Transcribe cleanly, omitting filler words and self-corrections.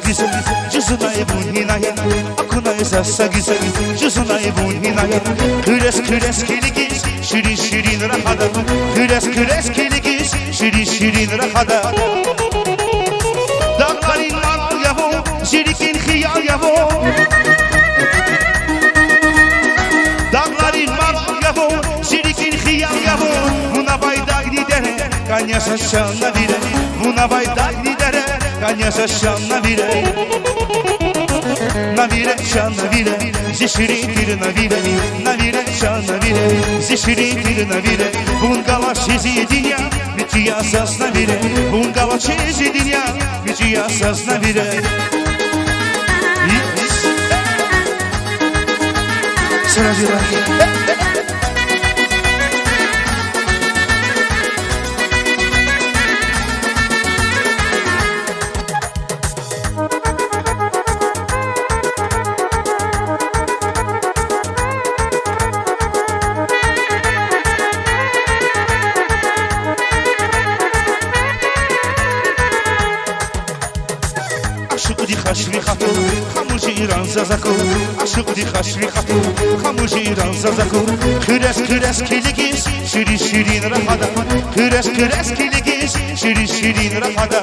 güzel Cüzünay bu hinaya Akunay sassa güzel Cüzünay bu hinaya Küres küres kiligiz Şirin şirin rahada Küres küres kiligiz Şirin şirin rahada Dağların mal yavu Şirikin hiyal yavu Dağların mal yavu Şirikin hiyal yavu Buna baydak lidere Kanyasa şanla bire Buna baydak lidere Kanyasa şanla bire Navire şanla bire Zişiritir navire Navire şanla bire Zişiritir navire Bungava şizi dünya Mütüya sasna bire Bungava şizi dünya Mütüya sasna bire Sıracılar Aşık di xashri xatu Xamuji İran zazako Aşık di xashri xatu Xamuji İran zazako Küres küres kiligiz Şirin şirin rahada Küres küres kiligiz Şirin şirin rahada